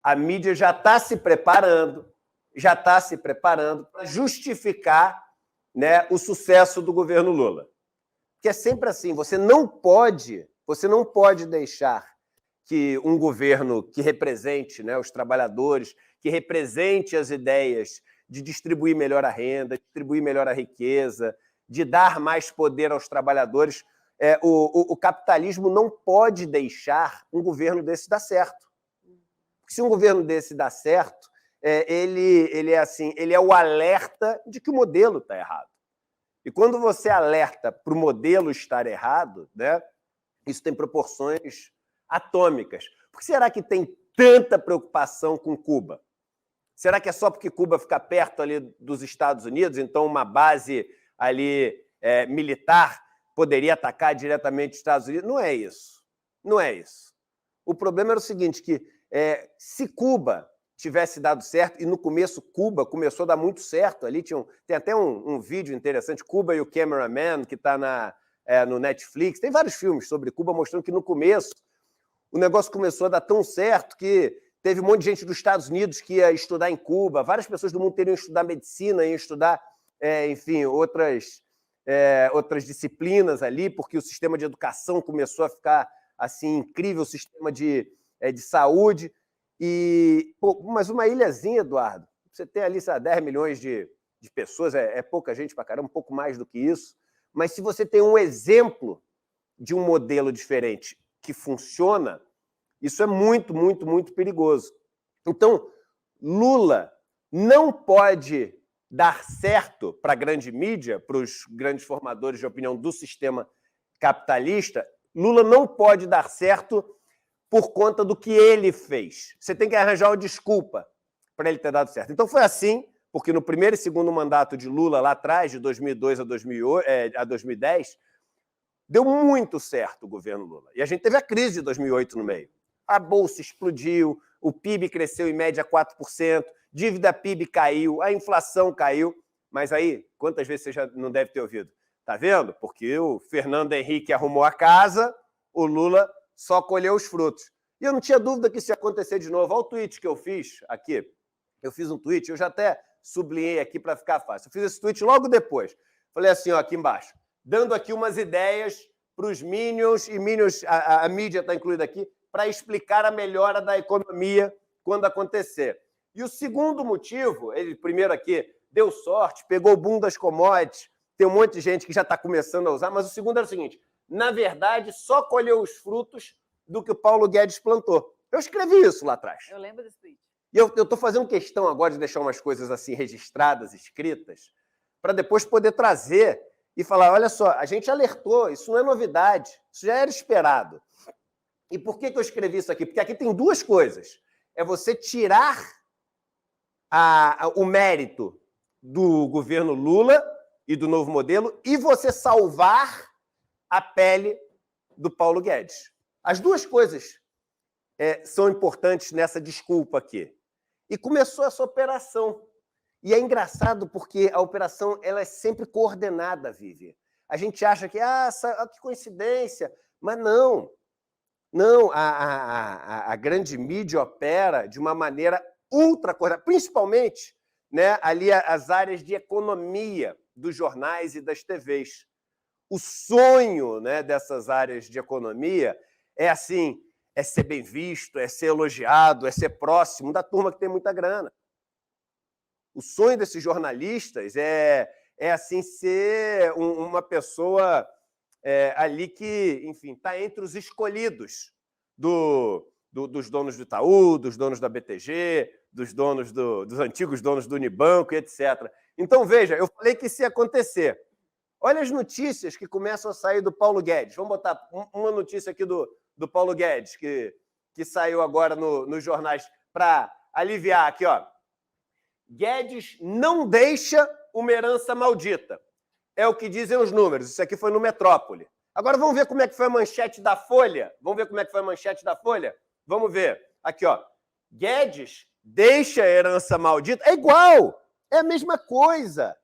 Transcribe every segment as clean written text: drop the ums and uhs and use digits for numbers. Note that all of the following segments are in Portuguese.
a mídia já está se preparando para justificar, né, o sucesso do governo Lula. Porque é sempre assim, você não pode deixar que um governo que represente, né, os trabalhadores, que represente as ideias de distribuir melhor a renda, distribuir melhor a riqueza, de dar mais poder aos trabalhadores. O capitalismo não pode deixar um governo desse dar certo. Porque se um governo desse dá certo, ele é o alerta de que o modelo está errado. E quando você alerta para o modelo estar errado, né, isso tem proporções atômicas. Por que será que tem tanta preocupação com Cuba? Será que é só porque Cuba fica perto ali dos Estados Unidos, então uma base ali militar poderia atacar diretamente os Estados Unidos? Não é isso. Não é isso. O problema era o seguinte, que se Cuba tivesse dado certo, e no começo Cuba começou a dar muito certo, ali tem até um vídeo interessante, Cuba e o Cameraman, que está no Netflix, tem vários filmes sobre Cuba mostrando que no começo o negócio começou a dar tão certo que teve um monte de gente dos Estados Unidos que ia estudar em Cuba, várias pessoas do mundo teriam estudar medicina, iam estudar, enfim, outras disciplinas ali, porque o sistema de educação começou a ficar assim incrível, o sistema de saúde. Mas uma ilhazinha, Eduardo, você tem ali, sabe, 10 milhões de pessoas, é pouca gente para caramba, um pouco mais do que isso, mas se você tem um exemplo de um modelo diferente que funciona, isso é muito, muito, muito perigoso. Então, Lula não pode dar certo para a grande mídia, para os grandes formadores de opinião do sistema capitalista, Lula não pode dar certo por conta do que ele fez. Você tem que arranjar uma desculpa para ele ter dado certo. Então foi assim, porque no primeiro e segundo mandato de Lula, lá atrás, de 2002 a 2010, deu muito certo o governo Lula. E a gente teve a crise de 2008 no meio. A Bolsa explodiu, o PIB cresceu em média 4%, dívida PIB caiu, a inflação caiu. Mas aí, quantas vezes você já não deve ter ouvido? Tá vendo? Porque o Fernando Henrique arrumou a casa, o Lula só colheu os frutos. E eu não tinha dúvida que isso ia acontecer de novo. Olha o tweet que eu fiz aqui. Eu fiz um tweet, eu já até sublinhei aqui para ficar fácil. Eu fiz esse tweet logo depois. Falei assim, ó, aqui embaixo, dando aqui umas ideias para os Minions, e Minions, a mídia está incluída aqui, para explicar a melhora da economia quando acontecer. E o segundo motivo, ele primeiro aqui deu sorte, pegou o boom das commodities, tem um monte de gente que já está começando a usar, mas o segundo era o seguinte, na verdade, só colheu os frutos do que o Paulo Guedes plantou. Eu escrevi isso lá atrás. Eu lembro desse tweet. E eu estou fazendo questão agora de deixar umas coisas assim registradas, escritas, para depois poder trazer e falar, olha só, a gente alertou, isso não é novidade, isso já era esperado. E por que eu escrevi isso aqui? Porque aqui tem duas coisas. É você tirar o mérito do governo Lula e do novo modelo e você salvar a pele do Paulo Guedes. As duas coisas são importantes nessa desculpa aqui. E começou essa operação. E é engraçado porque a operação ela é sempre coordenada, Vivi. A gente acha que, que coincidência, mas não. Não, a grande mídia opera de uma maneira ultra coordenada, principalmente, né, ali as áreas de economia dos jornais e das TVs. O sonho, né, dessas áreas de economia é assim, é ser bem visto, é ser elogiado, é ser próximo da turma que tem muita grana. O sonho desses jornalistas é assim, ser uma pessoa ali que, enfim, está entre os escolhidos dos donos do Itaú, dos donos da BTG, dos antigos donos do Unibanco, etc. Então, veja, eu falei que isso ia acontecer. Olha as notícias que começam a sair do Paulo Guedes. Vamos botar uma notícia aqui do Paulo Guedes, que saiu agora nos jornais, para aliviar aqui, ó. Guedes não deixa uma herança maldita. É o que dizem os números. Isso aqui foi no Metrópole. Agora vamos ver como é que foi a manchete da Folha. Vamos ver como é que foi a manchete da Folha? Vamos ver. Aqui, ó. Guedes deixa a herança maldita. É igual. É a mesma coisa.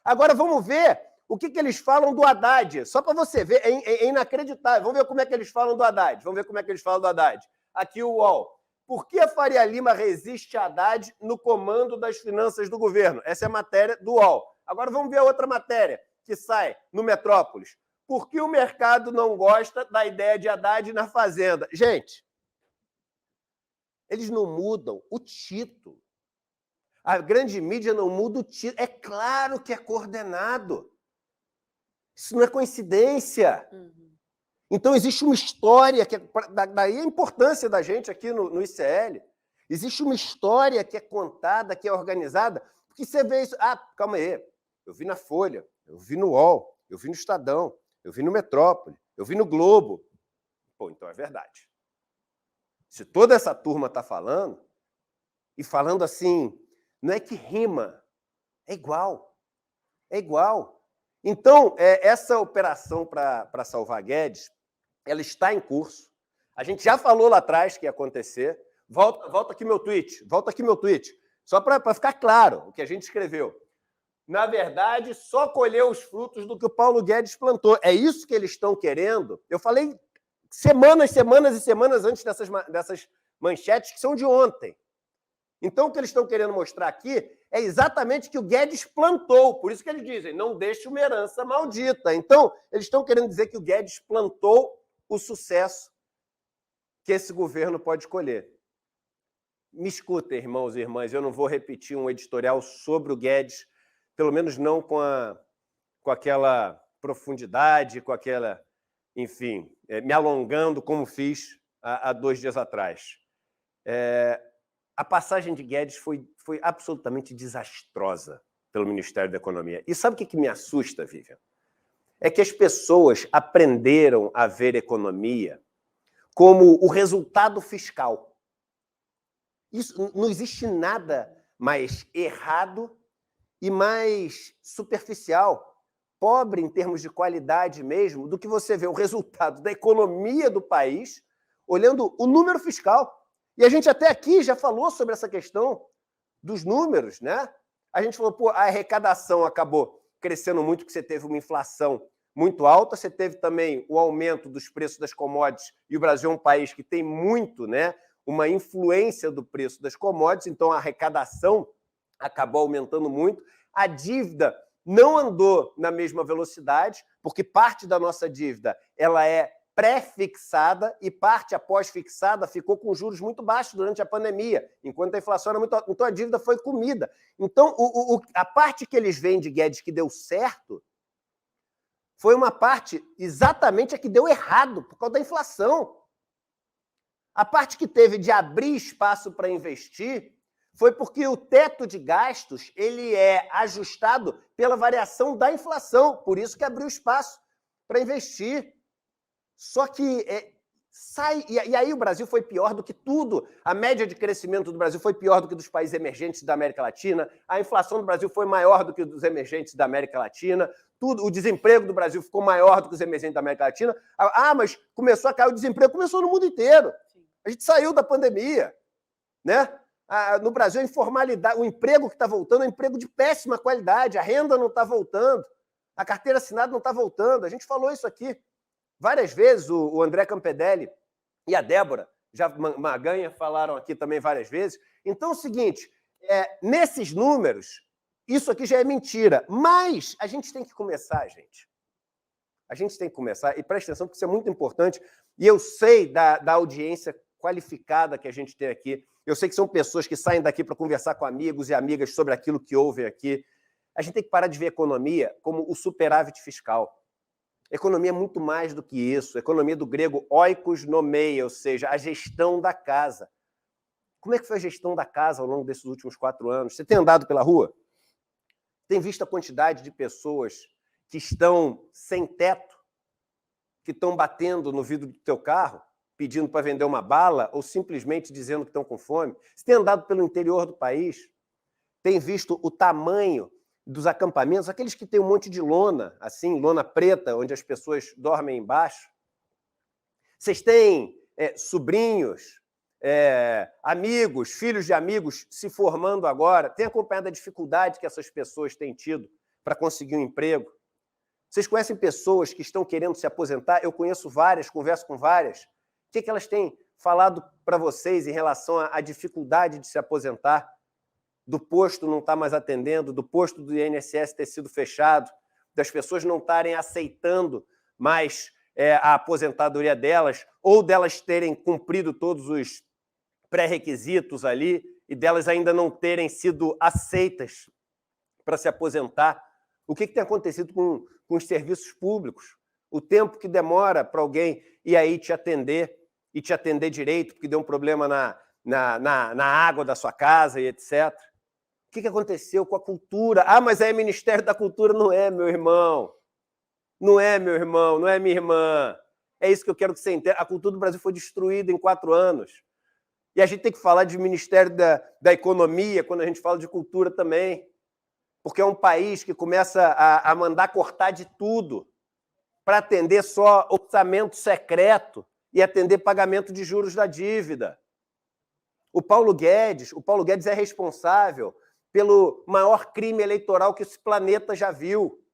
Agora vamos ver o que eles falam do Haddad. Só para você ver. É inacreditável. Vamos ver como é que eles falam do Haddad. Vamos ver como é que eles falam do Haddad. Aqui o UOL. Por que a Faria Lima resiste a Haddad no comando das finanças do governo? Essa é a matéria do UOL. Agora vamos ver a outra matéria que sai no Metrópolis. Por que o mercado não gosta da ideia de Haddad na Fazenda? Gente, eles não mudam o título. A grande mídia não muda o título. É claro que é coordenado. Isso não é coincidência. Então, existe uma história, daí a importância da gente aqui no ICL. Existe uma história que é contada, que é organizada, porque você vê isso. Ah, calma aí. Eu vi na Folha, eu vi no UOL, eu vi no Estadão, eu vi no Metrópole, eu vi no Globo. Pô, então é verdade. Se toda essa turma está falando, e falando assim, não é que rima, é igual. É igual. Então, essa operação para salvar Guedes, ela está em curso. A gente já falou lá atrás que ia acontecer. Volta aqui meu tweet. Só para ficar claro o que a gente escreveu. Na verdade, só colher os frutos do que o Paulo Guedes plantou. É isso que eles estão querendo. Eu falei semanas e semanas antes dessas manchetes que são de ontem. Então, o que eles estão querendo mostrar aqui é exatamente que o Guedes plantou. Por isso que eles dizem, não deixe uma herança maldita. Então, eles estão querendo dizer que o Guedes plantou o sucesso que esse governo pode colher. Me escutem, irmãos e irmãs, eu não vou repetir um editorial sobre o Guedes, pelo menos não com aquela profundidade, com aquela, enfim, me alongando como fiz há 2 dias atrás. A passagem de Guedes foi absolutamente desastrosa pelo Ministério da Economia. E sabe o que me assusta, Vivian? É que as pessoas aprenderam a ver economia como o resultado fiscal. Isso, não existe nada mais errado e mais superficial, pobre em termos de qualidade mesmo, do que você ver o resultado da economia do país olhando o número fiscal. E a gente até aqui já falou sobre essa questão dos números, né? A gente falou, pô, a arrecadação acabou crescendo muito, porque você teve uma inflação muito alta, você teve também o aumento dos preços das commodities, e o Brasil é um país que tem muito, né, uma influência do preço das commodities, então a arrecadação acabou aumentando muito. A dívida não andou na mesma velocidade, porque parte da nossa dívida ela é pré-fixada e parte após fixada ficou com juros muito baixos durante a pandemia, enquanto a inflação era muito alta. Então a dívida foi comida. Então a parte que eles veem de Guedes que deu certo foi uma parte exatamente a que deu errado, por causa da inflação. A parte que teve de abrir espaço para investir foi porque o teto de gastos ele é ajustado pela variação da inflação, por isso que abriu espaço para investir. Só que e aí o Brasil foi pior do que tudo. A média de crescimento do Brasil foi pior do que dos países emergentes da América Latina. A inflação do Brasil foi maior do que dos emergentes da América Latina. O desemprego do Brasil ficou maior do que os emergentes da América Latina. Ah, mas começou a cair o desemprego. Começou no mundo inteiro. A gente saiu da pandemia, né? No Brasil, a informalidade, o emprego que está voltando é um emprego de péssima qualidade. A renda não está voltando. A carteira assinada não está voltando. A gente falou isso aqui várias vezes. O André Campedelli e a Débora Maganha falaram aqui também várias vezes. Então é o seguinte, nesses números, isso aqui já é mentira. Mas a gente tem que começar, gente. A gente tem que começar, e presta atenção, porque isso é muito importante, e eu sei da audiência qualificada que a gente tem aqui. Eu sei que são pessoas que saem daqui para conversar com amigos e amigas sobre aquilo que ouvem aqui. A gente tem que parar de ver a economia como o superávit fiscal. Economia é muito mais do que isso. Economia do grego oikos nomeia, ou seja, a gestão da casa. Como é que foi a gestão da casa ao longo desses últimos 4 anos? Você tem andado pela rua? Tem visto a quantidade de pessoas que estão sem teto, que estão batendo no vidro do teu carro, pedindo para vender uma bala ou simplesmente dizendo que estão com fome? Você tem andado pelo interior do país? Tem visto o tamanho dos acampamentos, aqueles que têm um monte de lona, assim, lona preta, onde as pessoas dormem embaixo? Vocês têm sobrinhos, amigos, filhos de amigos se formando agora? Tem acompanhado a dificuldade que essas pessoas têm tido para conseguir um emprego? Vocês conhecem pessoas que estão querendo se aposentar? Eu conheço várias, converso com várias. O que elas têm falado para vocês em relação à dificuldade de se aposentar, do posto não estar mais atendendo, do posto do INSS ter sido fechado, das pessoas não estarem aceitando mais a aposentadoria delas, ou delas terem cumprido todos os pré-requisitos ali e delas ainda não terem sido aceitas para se aposentar. O que tem acontecido com os serviços públicos? O tempo que demora para alguém ir aí te atender e te atender direito, porque deu um problema na água da sua casa e etc. O que aconteceu com a cultura? Ah, mas é Ministério da Cultura. Não é, meu irmão. Não é, meu irmão, não é minha irmã. É isso que eu quero que você entenda. A cultura do Brasil foi destruída em 4 anos. E a gente tem que falar de Ministério da Economia quando a gente fala de cultura também. Porque é um país que começa a mandar cortar de tudo para atender só orçamento secreto e atender pagamento de juros da dívida. O Paulo Guedes é responsável pelo maior crime eleitoral que esse planeta já viu.